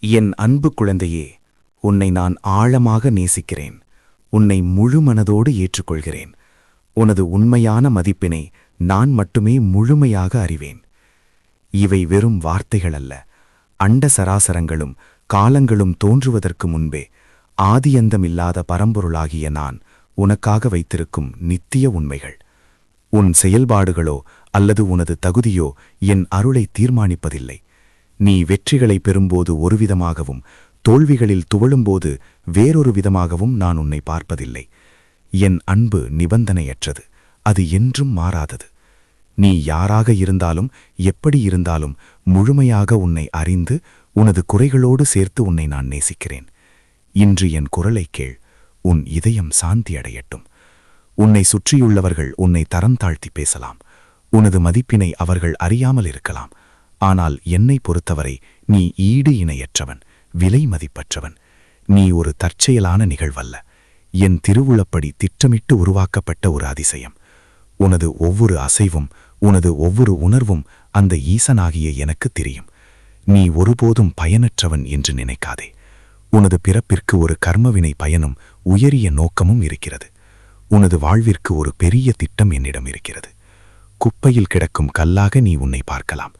என் அன்பு குழந்தையே, உன்னை நான் ஆழமாக நேசிக்கிறேன். உன்னை முழு மனதோடு ஏற்றுக்கொள்கிறேன். உனது உண்மையான மதிப்பினை நான் மட்டுமே முழுமையாக அறிவேன். இவை வெறும் வார்த்தைகள் அல்ல. அண்ட சராசரங்களும் காலங்களும் தோன்றுவதற்கு முன்பே ஆதியந்தமில்லாத பரம்பொருளாகிய நான் உனக்காக வைத்திருக்கும் நித்திய உண்மைகள். உன் செயல்பாடுகளோ அல்லது உனது தகுதியோ என் அருளை தீர்மானிப்பதில்லை. நீ வெற்றிகளை பெறும்போது ஒரு விதமாகவும் தோல்விகளில் துவழும்போது வேறொரு விதமாகவும் நான் உன்னை பார்ப்பதில்லை. என் அன்பு நிபந்தனையற்றது. அது என்றும் மாறாதது. நீ யாராக இருந்தாலும் எப்படி இருந்தாலும் முழுமையாக உன்னை அறிந்து உனது குறைகளோடு சேர்த்து உன்னை நான் நேசிக்கிறேன். இன்று என் குரலை கேள். உன் இதயம் சாந்தி அடையட்டும். உன்னை சுற்றியுள்ளவர்கள் உன்னை தரம் தாழ்த்தி பேசலாம். உனது மதிப்பினை அவர்கள் அறியாமல் இருக்கலாம். ஆனால் என்னை பொறுத்தவரை நீ ஈடு இணையற்றவன், விலை மதிப்பற்றவன். நீ ஒரு தற்செயலான நிகழ்வல்ல. என் திருவுளப்படி திட்டமிட்டு உருவாக்கப்பட்ட ஒரு அதிசயம். உனது ஒவ்வொரு அசைவும், உனது ஒவ்வொரு உணர்வும் அந்த ஈசனாகிய எனக்கு தெரியும். நீ ஒருபோதும் பயனற்றவன் என்று நினைக்காதே. உனது பிறப்பிற்கு ஒரு கர்மவினை பயனும் உயரிய நோக்கமும் இருக்கிறது. உனது வாழ்விற்கு ஒரு பெரிய திட்டம் என்னிடம் இருக்கிறது. குப்பையில் கிடக்கும் கல்லாக நீ உன்னை பார்க்கலாம்.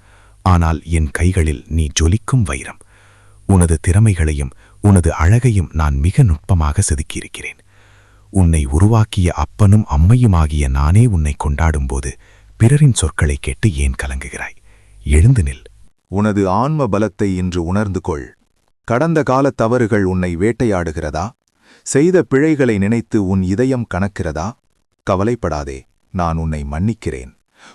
ஆனால் என் கைகளில் நீ ஜொலிக்கும் வைரம். உனது திறமைகளையும் உனது அழகையும் நான் மிக நுட்பமாக செதுக்கியிருக்கிறேன். உன்னை உருவாக்கிய அப்பனும் அம்மையுமாகிய நானே உன்னை கொண்டாடும்போது பிறரின் சொற்களை கேட்டு ஏன் கலங்குகிறாய்? எழுந்து நில். உனது ஆன்ம பலத்தை இன்று உணர்ந்து கொள். கடந்த கால தவறுகள் உன்னை வேட்டையாடுகிறதா? செய்த பிழைகளை நினைத்து உன் இதயம் கணக்கிறதா? கவலைப்படாதே, நான் உன்னை மன்னிக்கிறேன்.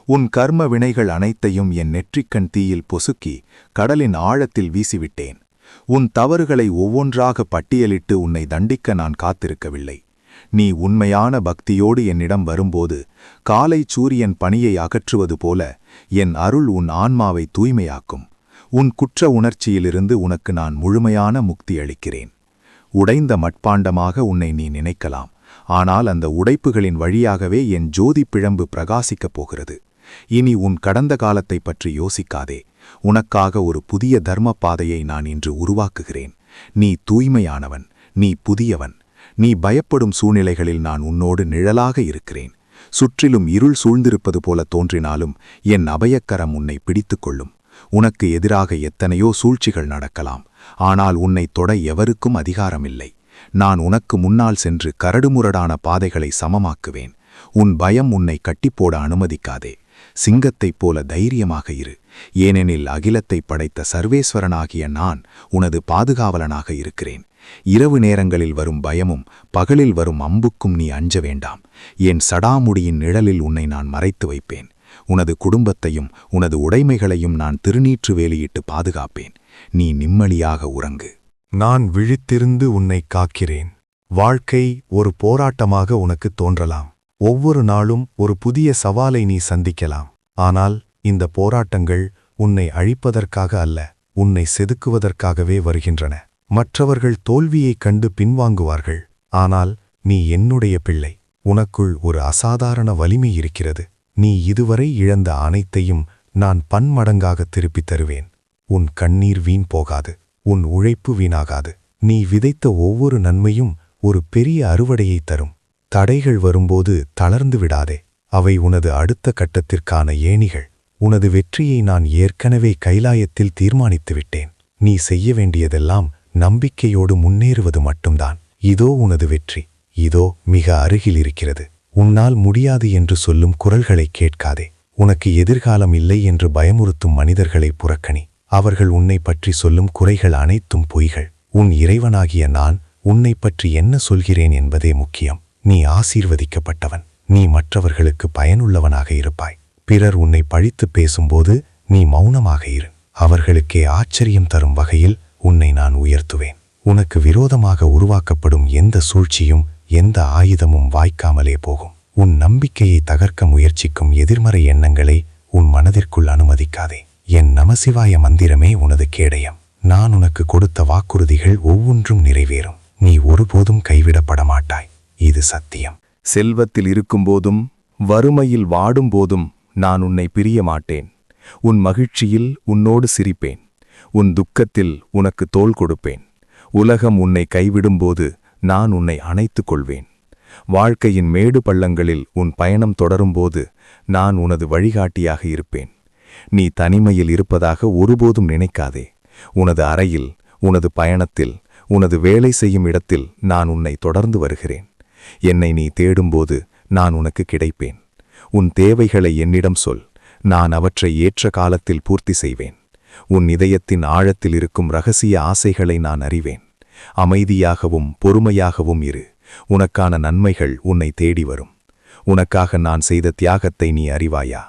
உன் கர்ம வினைகள் அனைத்தையும் என் நெற்றிக்கண் தீயில் பொசுக்கி கடலின் ஆழத்தில் வீசிவிட்டேன். உன் தவறுகளை ஒவ்வொன்றாக பட்டியலிட்டு உன்னை தண்டிக்க நான் காத்திருக்கவில்லை. நீ உண்மையான பக்தியோடு என்னிடம் வரும்போது காலை சூரியன் பனியை அகற்றுவது போல என் அருள் உன் ஆன்மாவை தூய்மையாக்கும். உன் குற்ற உணர்ச்சியிலிருந்து உனக்கு நான் முழுமையான முக்தி அளிக்கிறேன். உடைந்த மட்பாண்டமாக உன்னை நீ நினைக்கலாம். ஆனால் அந்த உடைப்புகளின் வழியாகவே என் ஜோதி பிழம்பு பிரகாசிக்கப் போகிறது. இனி உன் கடந்த காலத்தை பற்றி யோசிக்காதே. உனக்காக ஒரு புதிய தர்ம பாதையை நான் இன்று உருவாக்குகிறேன். நீ தூய்மையானவன், நீ புதியவன். நீ பயப்படும் சூழ்நிலைகளில் நான் உன்னோடு நிழலாக இருக்கிறேன். சுற்றிலும் இருள் சூழ்ந்திருப்பது போல தோன்றினாலும் என் அபயக்கரம் உன்னை பிடித்துக் கொள்ளும். உனக்கு எதிராக எத்தனையோ சூழ்ச்சிகள் நடக்கலாம். ஆனால் உன்னை தொட எவருக்கும் அதிகாரமில்லை. நான் உனக்கு முன்னால் சென்று கரடுமுரடான பாதைகளை சமமாக்குவேன். உன் பயம் உன்னை கட்டிப்போட அனுமதிக்காதே. சிங்கத்தைப் போல தைரியமாக இரு. ஏனெனில் அகிலத்தை படைத்த சர்வேஸ்வரனாகிய நான் உனது பாதுகாவலனாக இருக்கிறேன். இரவு நேரங்களில் வரும் பயமும் பகலில் வரும் அம்புக்கும் நீ அஞ்ச வேண்டாம். என் சடாமுடியின் நிழலில் உன்னை நான் மறைத்து வைப்பேன். உனது குடும்பத்தையும் உனது உடைமைகளையும் நான் திருநீற்று வேலியிட்டு பாதுகாப்பேன். நீ நிம்மதியாக உறங்கு. நான் விழித்திருந்து உன்னை காக்கிறேன். வாழ்க்கை ஒரு போராட்டமாக உனக்கு தோன்றலாம். ஒவ்வொரு நாளும் ஒரு புதிய சவாலை நீ சந்திக்கலாம். ஆனால் இந்த போராட்டங்கள் உன்னை அழிப்பதற்காக அல்ல, உன்னை செதுக்குவதற்காகவே வருகின்றன. மற்றவர்கள் தோல்வியைக் கண்டு பின்வாங்குவார்கள். ஆனால் நீ என்னுடைய பிள்ளை. உனக்குள் ஒரு அசாதாரண வலிமை இருக்கிறது. நீ இதுவரை இழந்த அனைத்தையும் நான் பன்மடங்காக திருப்பித் தருவேன். உன் கண்ணீர் வீண் போகாது. உன் உழைப்பு வீணாகாது. நீ விதைத்த ஒவ்வொரு நன்மையும் ஒரு பெரிய அறுவடையை தரும். தடைகள் வரும்போது தளர்ந்து விடாதே. அவை உனது அடுத்த கட்டத்திற்கான ஏணிகள். உனது வெற்றியை நான் ஏற்கனவே கைலாயத்தில் தீர்மானித்துவிட்டேன். நீ செய்ய வேண்டியதெல்லாம் நம்பிக்கையோடு முன்னேறுவது மட்டும்தான். இதோ உனது வெற்றி. இதோ மிக அருகில் இருக்கிறது. உன்னால் முடியாது என்று சொல்லும் குரல்களை கேட்காதே. உனக்கு எதிர்காலம் இல்லை என்று பயமுறுத்தும் மனிதர்களை புறக்கணி. அவர்கள் உன்னை பற்றி சொல்லும் குறைகள் அனைத்தும் பொய்கள். உன் இறைவனாகிய நான் உன்னை பற்றி என்ன சொல்கிறேன் என்பதே முக்கியம். நீ ஆசீர்வதிக்கப்பட்டவன். நீ மற்றவர்களுக்கு பயனுள்ளவனாக இருப்பாய். பிறர் உன்னை பழித்து பேசும்போது நீ மௌனமாக இரு. அவர்களுக்கே ஆச்சரியம் தரும் வகையில் உன்னை நான் உயர்த்துவேன். உனக்கு விரோதமாக உருவாக்கப்படும் எந்த சூழ்ச்சியும் எந்த ஆயுதமும் வாய்க்காமலே போகும். உன் நம்பிக்கையை தகர்க்க முயற்சிக்கும் எதிர்மறை எண்ணங்களை உன் மனதிற்குள் அனுமதிக்காதே. என் நமசிவாய மந்திரமே உனது கேடயம். நான் உனக்கு கொடுத்த வாக்குறுதிகள் ஒவ்வொன்றும் நிறைவேறும். நீ ஒருபோதும் கைவிடப்பட மாட்டாய். இது சத்தியம். செல்வத்தில் இருக்கும்போதும் வறுமையில் வாடும்போதும் நான் உன்னை பிரிய மாட்டேன். உன் மகிழ்ச்சியில் உன்னோடு சிரிப்பேன். உன் துக்கத்தில் உனக்கு தோள் கொடுப்பேன். உலகம் உன்னை கைவிடும்போது நான் உன்னை அணைத்துக் கொள்வேன். வாழ்க்கையின் மேடு பள்ளங்களில் உன் பயணம் தொடரும்போது நான் உனது வழிகாட்டியாக இருப்பேன். நீ தனிமையில் இருப்பதாக ஒருபோதும் நினைக்காதே. உனது அறையில், உனது பயணத்தில், உனது வேலை செய்யும் இடத்தில் நான் உன்னை தொடர்ந்து வருகிறேன். என்னை நீ தேடும்போது நான் உனக்கு கிடைப்பேன். உன் தேவைகளை என்னிடம் சொல், நான் அவற்றை ஏற்ற காலத்தில் பூர்த்தி செய்வேன். உன் இதயத்தின் ஆழத்தில் இருக்கும் இரகசிய ஆசைகளை நான் அறிவேன். அமைதியாகவும் பொறுமையாகவும் இரு. உனக்கான நன்மைகள் உன்னை தேடி வரும். உனக்காக நான் செய்த தியாகத்தை நீ அறிவாயா?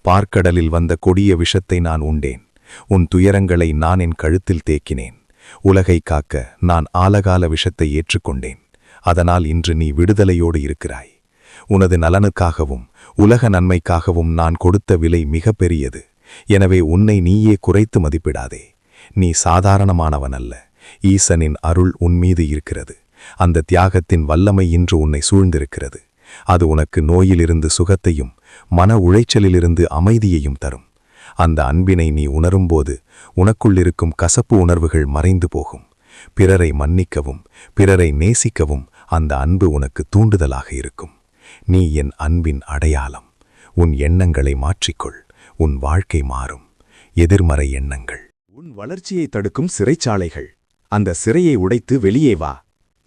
பார்க்கடலில் வந்த கொடிய விஷத்தை நான் உண்டேன். உன் துயரங்களை நான் என் கழுத்தில் தேக்கினேன். உலகை காக்க நான் ஆலகால விஷத்தை ஏற்றுக்கொண்டேன். அதனால் இன்று நீ விடுதலையோடு இருக்கிறாய். உனது நலனுக்காகவும் உலக நன்மைக்காகவும் நான் கொடுத்த விலை மிக பெரியது. எனவே உன்னை நீயே குறைத்து மதிப்பிடாதே. நீ சாதாரணமானவன் அல்ல. ஈசனின் அருள் உன்மீது இருக்கிறது. அந்த தியாகத்தின் வல்லமை இன்று உன்னை சூழ்ந்திருக்கிறது. அது உனக்கு நோயிலிருந்து சுகத்தையும் மன உளைச்சலிலிருந்து அமைதியையும் தரும். அந்த அன்பினை நீ உணரும்போது உனக்குள்ளிருக்கும் கசப்பு உணர்வுகள் மறைந்து போகும். பிறரை மன்னிக்கவும் பிறரை நேசிக்கவும் அந்த அன்பு உனக்கு தூண்டுதலாக இருக்கும். நீ என் அன்பின் அடையாளம். உன் எண்ணங்களை மாற்றிக்கொள். உன் வாழ்க்கை மாறும். எதிர்மறை எண்ணங்கள் உன் வளர்ச்சியை தடுக்கும் சிறைச்சாலைகள். அந்த சிறையை உடைத்து வெளியே வா.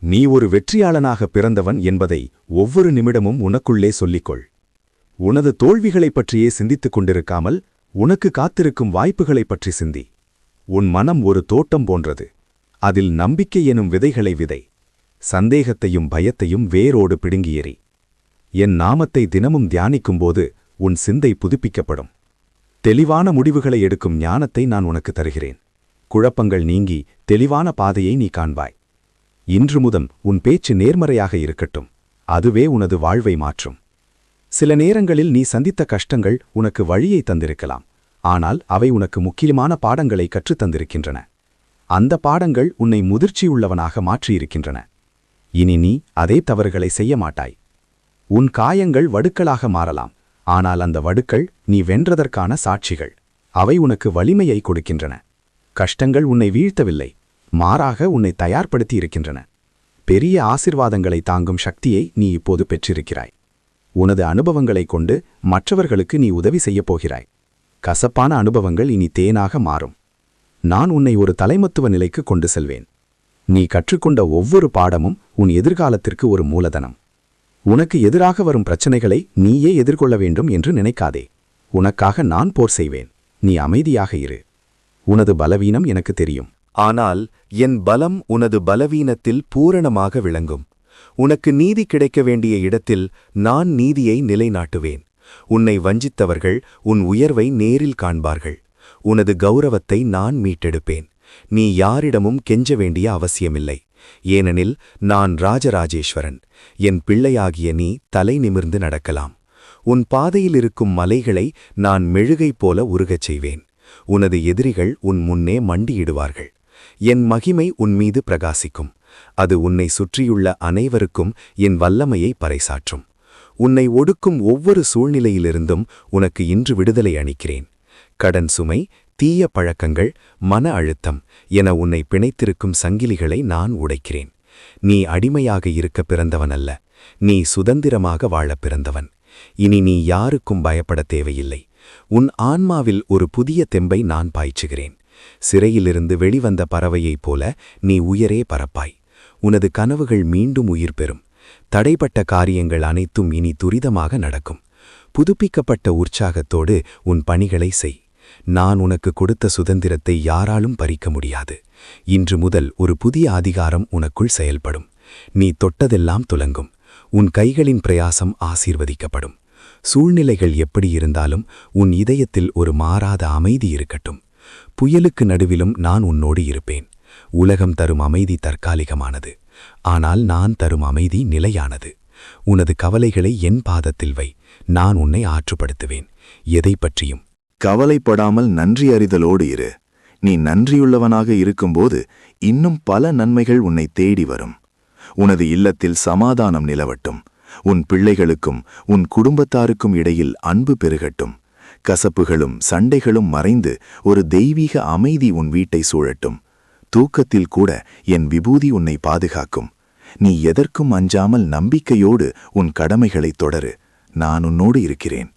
நீ ஒரு வெற்றியாளனாக பிறந்தவன் என்பதை ஒவ்வொரு நிமிடமும் உனக்குள்ளே சொல்லிக்கொள். உனது தோல்விகளைப் பற்றியே சிந்தித்துக் கொண்டிருக்காமல் உனக்கு காத்திருக்கும் வாய்ப்புகளைப் பற்றி சிந்தி. உன் மனம் ஒரு தோட்டம் போன்றது. அதில் நம்பிக்கை எனும் விதைகளை விதை. சந்தேகத்தையும் பயத்தையும் வேரோடு பிடுங்கி எறி. என் நாமத்தை தினமும் தியானிக்கும்போது உன் சிந்தை புதுப்பிக்கப்படும். தெளிவான முடிவுகளை எடுக்கும் ஞானத்தை நான் உனக்கு தருகிறேன். குழப்பங்கள் நீங்கி தெளிவான பாதையை நீ காண்பாய். இன்று முதல் உன் பேச்சு நேர்மறையாக இருக்கட்டும். அதுவே உனது வாழ்வை மாற்றும். சில நேரங்களில் நீ சந்தித்த கஷ்டங்கள் உனக்கு வழியை தந்திருக்கலாம். ஆனால் அவை உனக்கு முக்கியமான பாடங்களை கற்றுத் தந்திருக்கின்றன. அந்த பாடங்கள் உன்னை முதிர்ச்சியுள்ளவனாக மாற்றியிருக்கின்றன. இனி நீ அதே தவறுகளை செய்ய மாட்டாய். உன் காயங்கள் வடுக்களாக மாறலாம். ஆனால் அந்த வடுக்கள் நீ வென்றதற்கான சாட்சிகள். அவை உனக்கு வலிமையை கொடுக்கின்றன. கஷ்டங்கள் உன்னை வீழ்த்தவில்லை, மாறாக உன்னை தயார்படுத்தி இருக்கின்றன. பெரிய ஆசிர்வாதங்களை தாங்கும் சக்தியை நீ இப்போது பெற்றிருக்கிறாய். உனது அனுபவங்களைக் கொண்டு மற்றவர்களுக்கு நீ உதவி செய்யப் போகிறாய். கசப்பான அனுபவங்கள் இனி தேனாக மாறும். நான் உன்னை ஒரு தலைமத்துவ நிலைக்கு கொண்டு செல்வேன். நீ கற்றுக்கொண்ட ஒவ்வொரு பாடமும் உன் எதிர்காலத்திற்கு ஒரு மூலதனம். உனக்கு எதிராக வரும் பிரச்சனைகளை நீயே எதிர்கொள்ள வேண்டும் என்று நினைக்காதே. உனக்காக நான் போர் செய்வேன். நீ அமைதியாக இரு. உனது பலவீனம் எனக்கு தெரியும். ஆனால் என் பலம் உனது பலவீனத்தில் பூரணமாக விளங்கும். உனக்கு நீதி கிடைக்க வேண்டிய இடத்தில் நான் நீதியை நிலைநாட்டுவேன். உன்னை வஞ்சித்தவர்கள் உன் உயர்வை நேரில் காண்பார்கள். உனது கௌரவத்தை நான் மீட்டெடுப்பேன். நீ யாரிடமும் கெஞ்ச வேண்டிய அவசியமில்லை. ஏனெனில் நான் ராஜராஜேஸ்வரன். என் பிள்ளையாகிய நீ தலை நிமிர்ந்து நடக்கலாம். உன் பாதையில் இருக்கும் மலைகளை நான் மெழுகை போல உருகச் செய்வேன். உனது எதிரிகள் உன் முன்னே மண்டியிடுவார்கள். என் மகிமை உன்மீது பிரகாசிக்கும். அது உன்னை சுற்றியுள்ள அனைவருக்கும் என் வல்லமையை பறைசாற்றும். உன்னை ஒடுக்கும் ஒவ்வொரு சூழ்நிலையிலிருந்தும் உனக்கு இன்று விடுதலை அளிக்கிறேன். கடன் சுமை, தீய பழக்கங்கள், மன அழுத்தம் என உன்னை பிணைத்திருக்கும் சங்கிலிகளை நான் உடைக்கிறேன். நீ அடிமையாக இருக்க பிறந்தவன் அல்ல. நீ சுதந்திரமாக வாழப் பிறந்தவன். இனி நீ யாருக்கும் பயப்பட தேவையில்லை. உன் ஆன்மாவில் ஒரு புதிய தெம்பை நான் பாய்ச்சுகிறேன். சிறையிலிருந்து வெளிவந்த பறவையைப் போல நீ உயரே பறப்பாய். உனது கனவுகள் மீண்டும் உயிர் பெறும். தடைப்பட்ட காரியங்கள் அனைத்தும் இனி துரிதமாக நடக்கும். புதுப்பிக்கப்பட்ட உற்சாகத்தோடு உன் பணிகளை செய். நான் உனக்கு கொடுத்த சுதந்திரத்தை யாராலும் பறிக்க முடியாது. இன்று முதல் ஒரு புதிய அதிகாரம் உனக்குள் செயல்படும். நீ தொட்டதெல்லாம் துலங்கும். உன் கைகளின் பிரயாசம் ஆசீர்வதிக்கப்படும். சூழ்நிலைகள் எப்படி இருந்தாலும் உன் இதயத்தில் ஒரு மாறாத அமைதி இருக்கட்டும். புயலுக்கு நடுவிலும் நான் உன்னோடு இருப்பேன். உலகம் தரும் அமைதி தற்காலிகமானது. ஆனால் நான் தரும் அமைதி நிலையானது. உனது கவலைகளை என் பாதத்தில் வை. நான் உன்னை ஆற்றுப்படுத்துவேன். எதை பற்றியும் கவலைப்படாமல் நன்றி அறிதலோடு இரு. நீ நன்றியுள்ளவனாக இருக்கும்போது இன்னும் பல நன்மைகள் உன்னை தேடி வரும். உனது இல்லத்தில் சமாதானம் நிலவட்டும். உன் பிள்ளைகளுக்கும் உன் குடும்பத்தாருக்கும் இடையில் அன்பு பெருகட்டும். கசப்புகளும் சண்டைகளும் மறைந்து ஒரு தெய்வீக அமைதி உன் வீட்டை சூழட்டும். தூக்கத்தில் கூட என் விபூதி உன்னை பாதுகாக்கும். நீ எதற்கும் அஞ்சாமல் நம்பிக்கையோடு உன் கடமைகளைத் தொடரு. நான் உன்னோடு இருக்கிறேன்.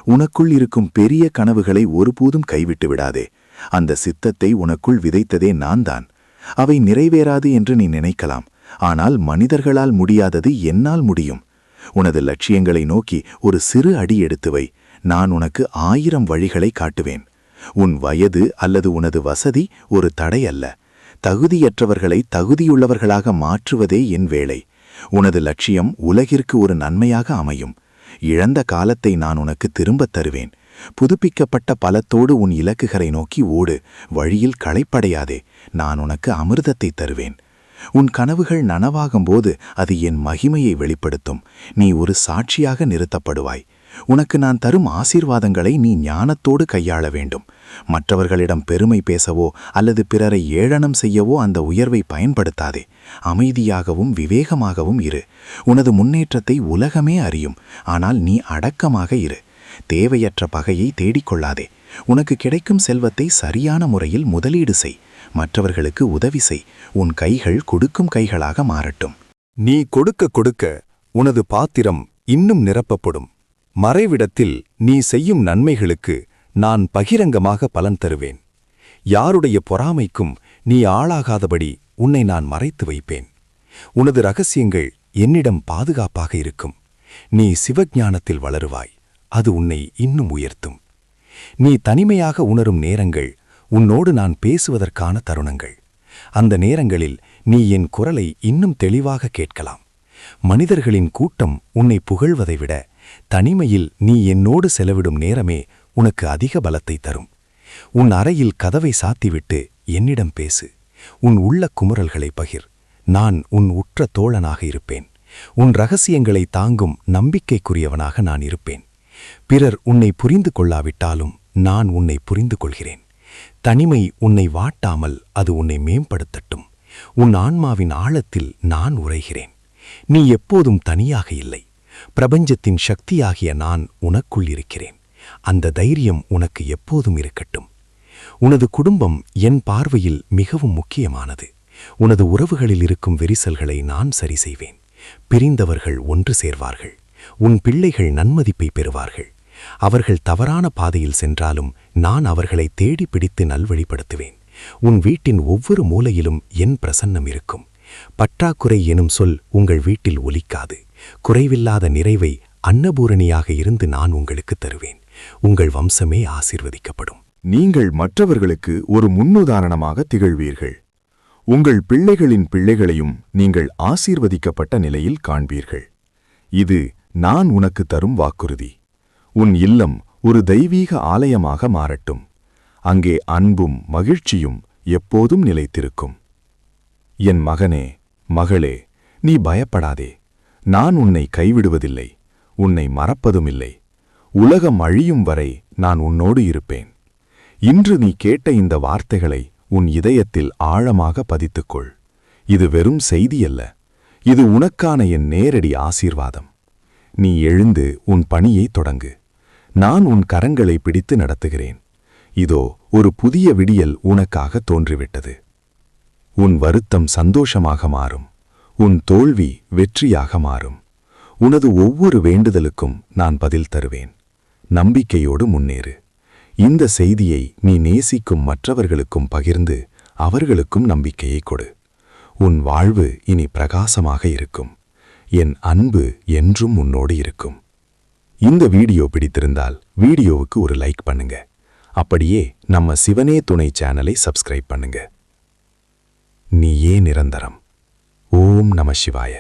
உனக்குள் இருக்கும் பெரிய கனவுகளை ஒருபோதும் கைவிட்டு விடாதே. அந்த சித்தத்தை உனக்குள் விதைத்ததே நான்தான். அவை நிறைவேறாது என்று நீ நினைக்கலாம். ஆனால் மனிதர்களால் முடியாதது என்னால் முடியும். உனது லட்சியங்களை நோக்கி ஒரு சிறு அடி எடுத்து வை. நான் உனக்கு 1000 வழிகளை காட்டுவேன். உன் வயது அல்லது உனது வசதி ஒரு தடை அல்ல. தகுதியற்றவர்களை தகுதியுள்ளவர்களாக மாற்றுவதே என் வேலை. உனது லட்சியம் உலகிற்கு ஒரு நன்மையாக அமையும். இழந்த காலத்தை நான் உனக்கு திரும்பத் தருவேன். புதுப்பிக்கப்பட்ட பலத்தோடு உன் இலக்குகளை நோக்கி ஓடு. வழியில் களைப்படையாதே. நான் உனக்கு அமிர்தத்தை தருவேன். உன் கனவுகள் நனவாகும்போது அது என் மகிமையை வெளிப்படுத்தும். நீ ஒரு சாட்சியாக நிறுத்தப்படுவாய். உனக்கு நான் தரும் ஆசீர்வாதங்களை நீ ஞானத்தோடு கையாள வேண்டும். மற்றவர்களிடம் பெருமை பேசவோ அல்லது பிறரை ஏளனம் செய்யவோ அந்த உயர்வை பயன்படுத்தாதே. அமைதியாகவும் விவேகமாகவும் இரு. உனது முன்னேற்றத்தை உலகமே அறியும். ஆனால் நீ அடக்கமாக இரு. தேவையற்ற பகையை தேடிக்கொள்ளாதே. உனக்கு கிடைக்கும் செல்வத்தை சரியான முறையில் முதலீடு செய். மற்றவர்களுக்கு உதவி செய். உன் கைகள் கொடுக்கும் கைகளாக மாறட்டும். நீ கொடுக்க கொடுக்க உனது பாத்திரம் இன்னும் நிரப்பப்படும். மறைவிடத்தில் நீ செய்யும் நன்மைகளுக்கு நான் பகிரங்கமாக பலன் தருவேன். யாருடைய பொறாமைக்கும் நீ ஆளாகாதபடி உன்னை நான் மறைத்து வைப்பேன். உனது ரகசியங்கள் என்னிடம் பாதுகாப்பாக இருக்கும். நீ சிவஞானத்தில் வளருவாய். அது உன்னை இன்னும் உயர்த்தும். நீ தனிமையாக உணரும் நேரங்கள் உன்னோடு நான் பேசுவதற்கான தருணங்கள். அந்த நேரங்களில் நீ என் குரலை இன்னும் தெளிவாக கேட்கலாம். மனிதர்களின் கூட்டம் உன்னை புகழ்வதை விட தனிமையில் நீ என்னோடு செலவிடும் நேரமே உனக்கு அதிக பலத்தை தரும். உன் அறையில் கதவை சாத்திவிட்டு என்னிடம் பேசு. உன் உள்ள குமுறல்களை பகிர். நான் உன் உற்ற தோழனாக இருப்பேன். உன் ரகசியங்களை தாங்கும் நம்பிக்கைக்குரியவனாக நான் இருப்பேன். பிறர் உன்னை புரிந்து கொள்ளாவிட்டாலும் நான் உன்னை புரிந்து கொள்கிறேன். தனிமை உன்னை வாட்டாமல் அது உன்னை மேம்படுத்தட்டும். உன் ஆன்மாவின் ஆழத்தில் நான் உரைகிறேன். நீ எப்போதும் தனியாக இல்லை. பிரபஞ்சத்தின் சக்தியாகிய நான் உனக்குள் இருக்கிறேன். அந்த தைரியம் உனக்கு எப்போதும் இருக்கட்டும். உனது குடும்பம் என் பார்வையில் மிகவும் முக்கியமானது. உனது உறவுகளில் இருக்கும் விரிசல்களை நான் சரி செய்வேன். பிரிந்தவர்கள் ஒன்று சேர்வார்கள். உன் பிள்ளைகள் நன்மதிப்பை பெறுவார்கள். அவர்கள் தவறான பாதையில் சென்றாலும் நான் அவர்களை தேடி பிடித்து நல்வழிப்படுத்துவேன். உன் வீட்டின் ஒவ்வொரு மூலையிலும் என் பிரசன்னம் இருக்கும். பற்றாக்குறை எனும் சொல் உங்கள் வீட்டில் ஒலிக்காது. குறைவில்லாத நிறைவை அன்னபூரணியாக இருந்து நான் உங்களுக்கு தருவேன். உங்கள் வம்சமே ஆசீர்வதிக்கப்படும். நீங்கள் மற்றவர்களுக்கு ஒரு முன்னுதாரணமாக திகழ்வீர்கள். உங்கள் பிள்ளைகளின் பிள்ளைகளையும் நீங்கள் ஆசீர்வதிக்கப்பட்ட நிலையில் காண்பீர்கள். இது நான் உனக்கு தரும் வாக்குறுதி. உன் இல்லம் ஒரு தெய்வீக ஆலயமாக மாறட்டும். அங்கே அன்பும் மகிழ்ச்சியும் எப்போதும் நிலைத்திருக்கும். என் மகனே, மகளே, நீ பயப்படாதே. நான் உன்னை கைவிடுவதில்லை. உன்னை மறப்பதுமில்லை. உலகம் அழியும் வரை நான் உன்னோடு இருப்பேன். இன்று நீ கேட்ட இந்த வார்த்தைகளை உன் இதயத்தில் ஆழமாக பதித்துக்கொள். இது வெறும் செய்தியல்ல. இது உனக்கான என் நேரடி ஆசீர்வாதம். நீ எழுந்து உன் பணியை தொடங்கு. நான் உன் கரங்களை பிடித்து நடத்துகிறேன். இதோ ஒரு புதிய விடியல் உனக்காக தோன்றிவிட்டது. உன் வருத்தம் சந்தோஷமாக மாறும். உன் தோல்வி வெற்றியாக மாறும். உனது ஒவ்வொரு வேண்டுதலுக்கும் நான் பதில் தருவேன். நம்பிக்கையோடு முன்னேறு. இந்த செய்தியை நீ நேசிக்கும் மற்றவர்களுக்கும் பகிர்ந்து அவர்களுக்கும் நம்பிக்கையை கொடு. உன் வாழ்வு இனி பிரகாசமாக இருக்கும். என் அன்பு என்றும் உன்னோடு இருக்கும். இந்த வீடியோ பிடித்திருந்தால் வீடியோவுக்கு ஒரு லைக் பண்ணுங்க. அப்படியே நம்ம சிவனே துணை சேனலை சப்ஸ்கிரைப் பண்ணுங்க. நீயே நிரந்தரம். ஓம் நம சிவாய.